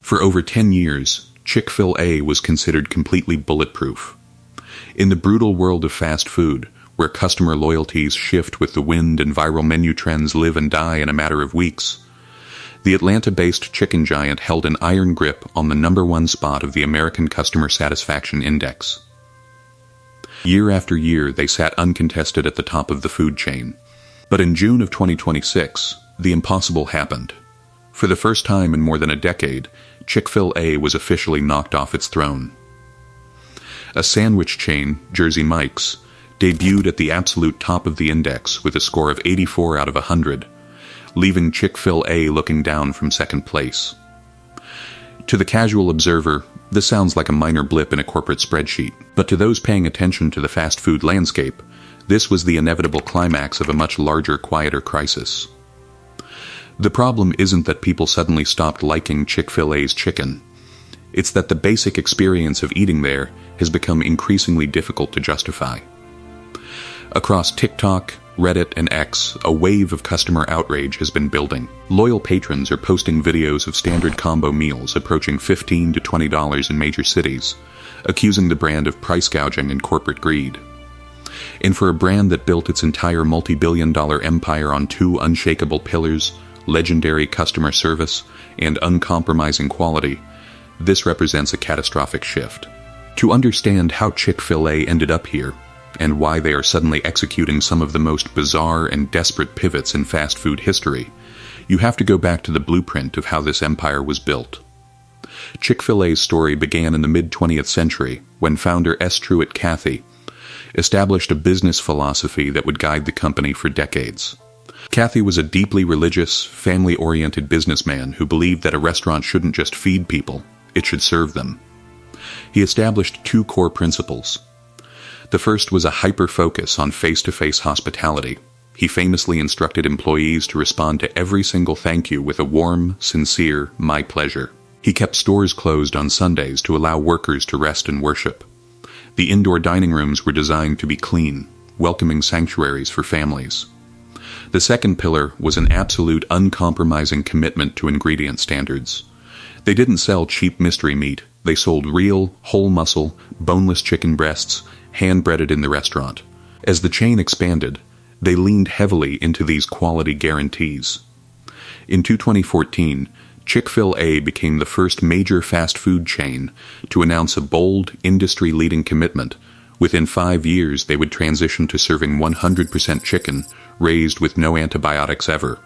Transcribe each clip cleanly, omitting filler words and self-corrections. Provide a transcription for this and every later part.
For over 10 years, Chick-fil-A was considered completely bulletproof. In the brutal world of fast food, where customer loyalties shift with the wind and viral menu trends live and die in a matter of weeks, the Atlanta-based chicken giant held an iron grip on the #1 spot of the American Customer Satisfaction Index. Year after year, they sat uncontested at the top of the food chain. But in June of 2026, the impossible happened. For the first time in more than a decade, Chick-fil-A was officially knocked off its throne. A sandwich chain, Jersey Mike's, debuted at the absolute top of the index with a score of 84 out of 100, leaving Chick-fil-A looking down from second place. To the casual observer, this sounds like a minor blip in a corporate spreadsheet, but to those paying attention to the fast food landscape, this was the inevitable climax of a much larger, quieter crisis. The problem isn't that people suddenly stopped liking Chick-fil-A's chicken. It's that the basic experience of eating there has become increasingly difficult to justify. Across TikTok, Reddit, and X, a wave of customer outrage has been building. Loyal patrons are posting videos of standard combo meals approaching $15 to $20 in major cities, accusing the brand of price gouging and corporate greed. And for a brand that built its entire multi-billion-dollar empire on two unshakable pillars, legendary customer service and uncompromising quality, this represents a catastrophic shift. To understand how Chick-fil-A ended up here, and why they are suddenly executing some of the most bizarre and desperate pivots in fast food history, you have to go back to the blueprint of how this empire was built. Chick-fil-A's story began in the mid-20th century when founder S. Truett Cathy established a business philosophy that would guide the company for decades. Cathy was a deeply religious, family-oriented businessman who believed that a restaurant shouldn't just feed people, it should serve them. He established two core principles. The first was a hyper-focus on face-to-face hospitality. He famously instructed employees to respond to every single thank you with a warm, sincere, "my pleasure." He kept stores closed on Sundays to allow workers to rest and worship. The indoor dining rooms were designed to be clean, welcoming sanctuaries for families. The second pillar was an absolute uncompromising commitment to ingredient standards. They didn't sell cheap mystery meat. They sold real, whole muscle, boneless chicken breasts, hand-breaded in the restaurant. As the chain expanded, they leaned heavily into these quality guarantees. In 2014, Chick-fil-A became the first major fast food chain to announce a bold, industry-leading commitment. Within 5 years, they would transition to serving 100% chicken, raised with no antibiotics ever.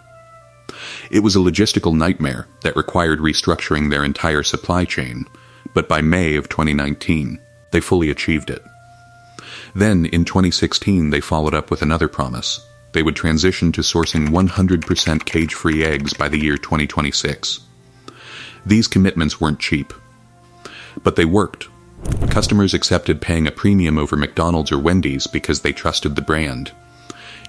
It was a logistical nightmare that required restructuring their entire supply chain, but by May of 2019, they fully achieved it. Then, in 2016, they followed up with another promise. They would transition to sourcing 100% cage-free eggs by the year 2026. These commitments weren't cheap, but they worked. Customers accepted paying a premium over McDonald's or Wendy's because they trusted the brand.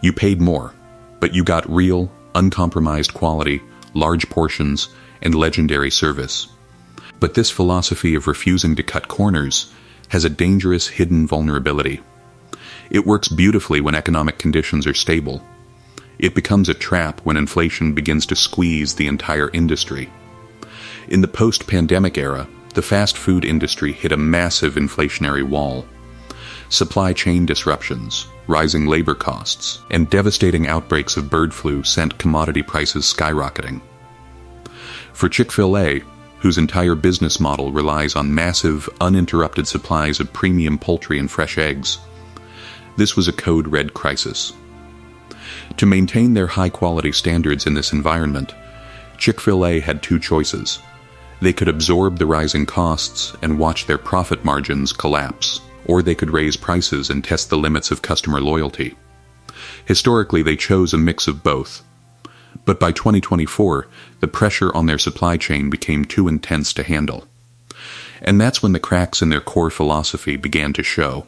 You paid more, but you got real, uncompromised quality, large portions, and legendary service. But this philosophy of refusing to cut corners has a dangerous hidden vulnerability. It works beautifully when economic conditions are stable. It becomes a trap when inflation begins to squeeze the entire industry. In the post-pandemic era, the fast food industry hit a massive inflationary wall. Supply chain disruptions, rising labor costs, and devastating outbreaks of bird flu sent commodity prices skyrocketing. For Chick-fil-A, whose entire business model relies on massive, uninterrupted supplies of premium poultry and fresh eggs, this was a code red crisis. To maintain their high-quality standards in this environment, Chick-fil-A had two choices. They could absorb the rising costs and watch their profit margins collapse, or they could raise prices and test the limits of customer loyalty. Historically, they chose a mix of both. But by 2024, the pressure on their supply chain became too intense to handle. And that's when the cracks in their core philosophy began to show.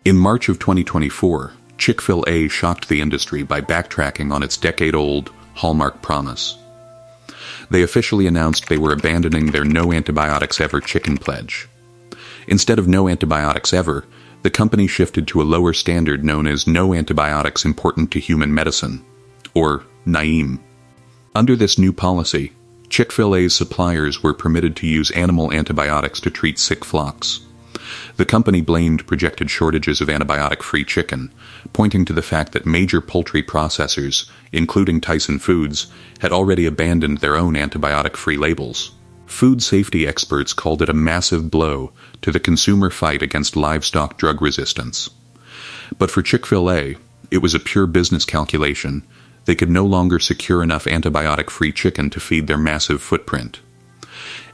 In March of 2024, Chick-fil-A shocked the industry by backtracking on its decade-old hallmark promise. They officially announced they were abandoning their no antibiotics ever chicken pledge. Instead of no antibiotics ever, the company shifted to a lower standard known as no antibiotics important to human medicine, or NAIM. Under this new policy, Chick-fil-A's suppliers were permitted to use animal antibiotics to treat sick flocks. The company blamed projected shortages of antibiotic-free chicken, pointing to the fact that major poultry processors, including Tyson Foods, had already abandoned their own antibiotic-free labels. Food safety experts called it a massive blow to the consumer fight against livestock drug resistance. But for Chick-fil-A, it was a pure business calculation. They could no longer secure enough antibiotic-free chicken to feed their massive footprint.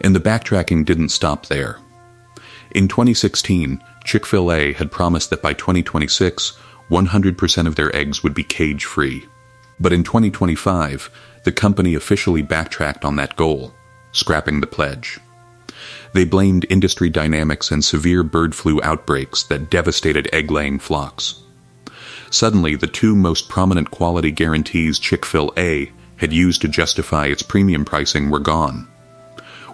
And the backtracking didn't stop there. In 2016, Chick-fil-A had promised that by 2026, 100% of their eggs would be cage-free. But in 2025, the company officially backtracked on that goal, scrapping the pledge. They blamed industry dynamics and severe bird flu outbreaks that devastated egg-laying flocks. Suddenly, the two most prominent quality guarantees Chick-fil-A had used to justify its premium pricing were gone.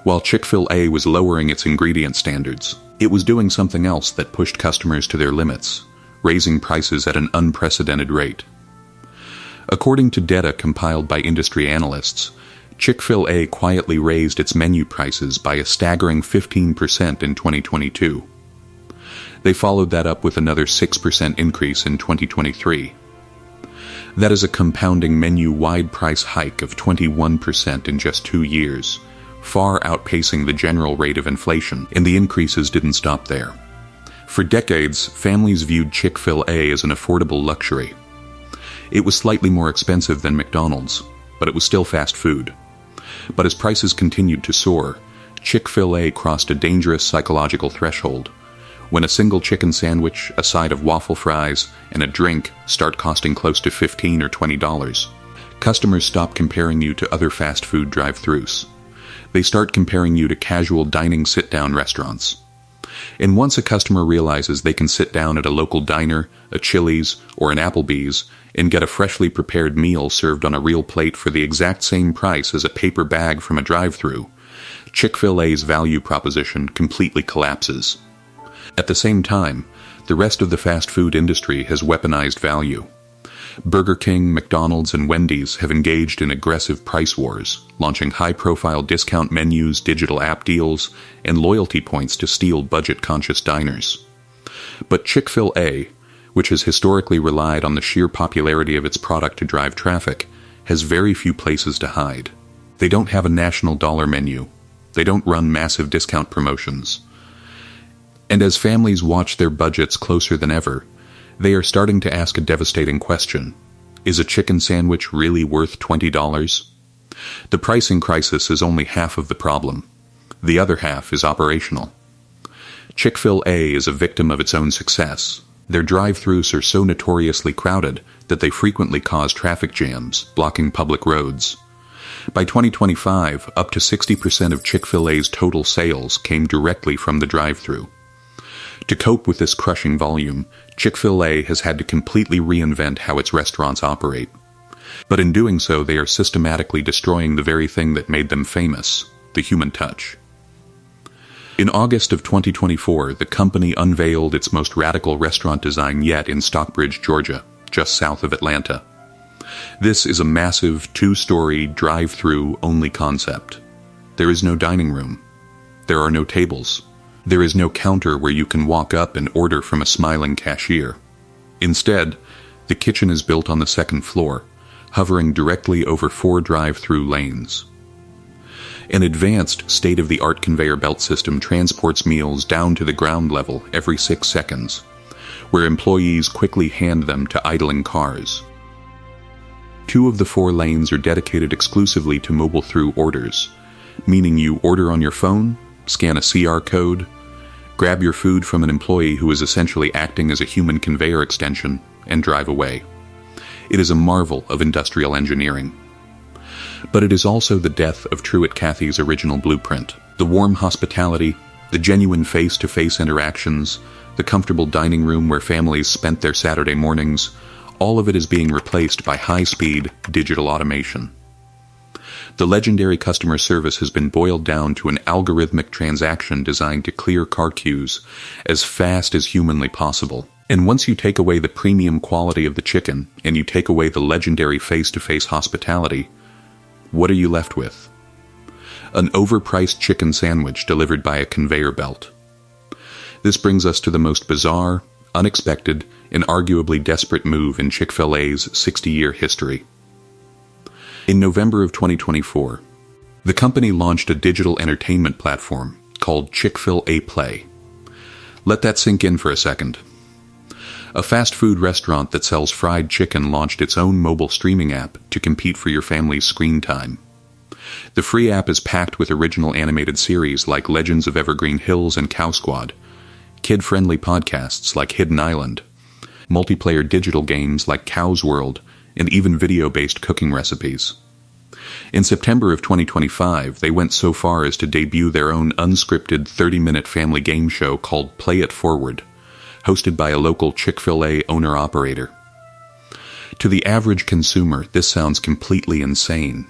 While Chick-fil-A was lowering its ingredient standards, it was doing something else that pushed customers to their limits, raising prices at an unprecedented rate. According to data compiled by industry analysts, Chick-fil-A quietly raised its menu prices by a staggering 15% in 2022. They followed that up with another 6% increase in 2023. That is a compounding menu-wide price hike of 21% in just 2 years, far outpacing the general rate of inflation, and the increases didn't stop there. For decades, families viewed Chick-fil-A as an affordable luxury. It was slightly more expensive than McDonald's, but it was still fast food. But as prices continued to soar, Chick-fil-A crossed a dangerous psychological threshold. When a single chicken sandwich, a side of waffle fries, and a drink start costing close to $15 or $20, customers stop comparing you to other fast food drive-thrus. They start comparing you to casual dining sit-down restaurants. And once a customer realizes they can sit down at a local diner, a Chili's, or an Applebee's, and get a freshly prepared meal served on a real plate for the exact same price as a paper bag from a drive-thru, Chick-fil-A's value proposition completely collapses. At the same time, the rest of the fast food industry has weaponized value. Burger King, McDonald's, and Wendy's have engaged in aggressive price wars, launching high-profile discount menus, digital app deals, and loyalty points to steal budget-conscious diners. But Chick-fil-A, which has historically relied on the sheer popularity of its product to drive traffic, has very few places to hide. They don't have a national dollar menu. They don't run massive discount promotions. And as families watch their budgets closer than ever, they are starting to ask a devastating question. Is a chicken sandwich really worth $20? The pricing crisis is only half of the problem. The other half is operational. Chick-fil-A is a victim of its own success. Their drive-thrus are so notoriously crowded that they frequently cause traffic jams, blocking public roads. By 2025, up to 60% of Chick-fil-A's total sales came directly from the drive-thru. To cope with this crushing volume, Chick-fil-A has had to completely reinvent how its restaurants operate. But in doing so, they are systematically destroying the very thing that made them famous, the human touch. In August of 2024, the company unveiled its most radical restaurant design yet in Stockbridge, Georgia, just south of Atlanta. This is a massive, 2-story, drive-thru only concept. There is no dining room. There are no tables. There is no counter where you can walk up and order from a smiling cashier. Instead, the kitchen is built on the second floor, hovering directly over 4 drive-thru lanes. An advanced, state-of-the-art conveyor belt system transports meals down to the ground level every 6 seconds, where employees quickly hand them to idling cars. 2 of the 4 lanes are dedicated exclusively to mobile-thru orders, meaning you order on your phone, scan a QR code, grab your food from an employee who is essentially acting as a human conveyor extension, and drive away. It is a marvel of industrial engineering. But it is also the death of Truett Cathy's original blueprint. The warm hospitality, the genuine face-to-face interactions, the comfortable dining room where families spent their Saturday mornings, all of it is being replaced by high-speed digital automation. The legendary customer service has been boiled down to an algorithmic transaction designed to clear car queues as fast as humanly possible. And once you take away the premium quality of the chicken and you take away the legendary face-to-face hospitality, what are you left with? an overpriced chicken sandwich delivered by a conveyor belt. This brings us to the most bizarre, unexpected, and arguably desperate move in Chick-fil-A's 60-year history. In November of 2024, the company launched a digital entertainment platform called Chick-fil-A Play. Let that sink in for a second. A fast food restaurant that sells fried chicken launched its own mobile streaming app to compete for your family's screen time. The free app is packed with original animated series like Legends of Evergreen Hills and Cow Squad, kid-friendly podcasts like Hidden Island, multiplayer digital games like Cow's World, and even video-based cooking recipes. In September of 2025, they went so far as to debut their own unscripted 30-minute family game show called Play It Forward, hosted by a local Chick-fil-A owner-operator. To the average consumer, this sounds completely insane.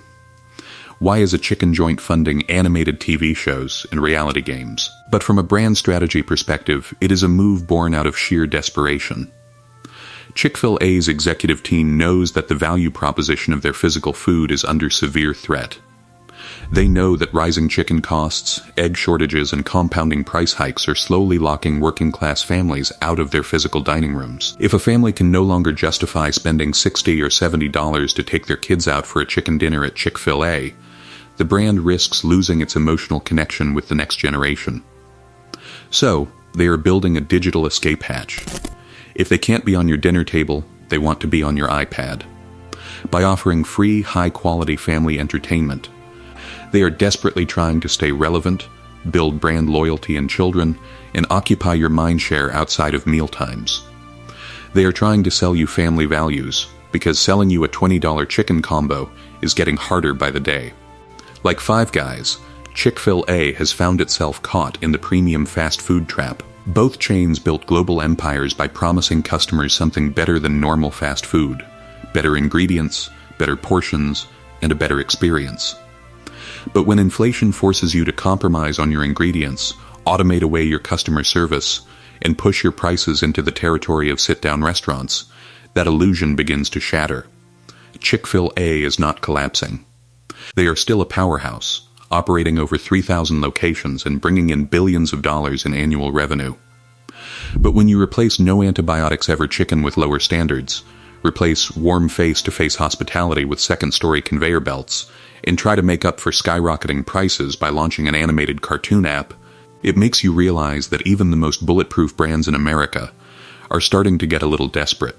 Why is a chicken joint funding animated TV shows and reality games? But from a brand strategy perspective, it is a move born out of sheer desperation. Chick-fil-A's executive team knows that the value proposition of their physical food is under severe threat. They know that rising chicken costs, egg shortages, and compounding price hikes are slowly locking working-class families out of their physical dining rooms. If a family can no longer justify spending $60 or $70 to take their kids out for a chicken dinner at Chick-fil-A, the brand risks losing its emotional connection with the next generation. So, they are building a digital escape hatch. If they can't be on your dinner table, they want to be on your iPad. By offering free, high-quality family entertainment, they are desperately trying to stay relevant, build brand loyalty in children, and occupy your mindshare outside of mealtimes. They are trying to sell you family values, because selling you a $20 chicken combo is getting harder by the day. Like Five Guys, Chick-fil-A has found itself caught in the premium fast food trap. Both chains built global empires by promising customers something better than normal fast food: better ingredients, better portions, and a better experience. But when inflation forces you to compromise on your ingredients, automate away your customer service, and push your prices into the territory of sit-down restaurants, that illusion begins to shatter. Chick-fil-A is not collapsing. They are still a powerhouse, operating over 3,000 locations and bringing in billions of dollars in annual revenue. But when you replace no antibiotics ever chicken with lower standards, replace warm face-to-face hospitality with second-story conveyor belts, and try to make up for skyrocketing prices by launching an animated cartoon app, it makes you realize that even the most bulletproof brands in America are starting to get a little desperate.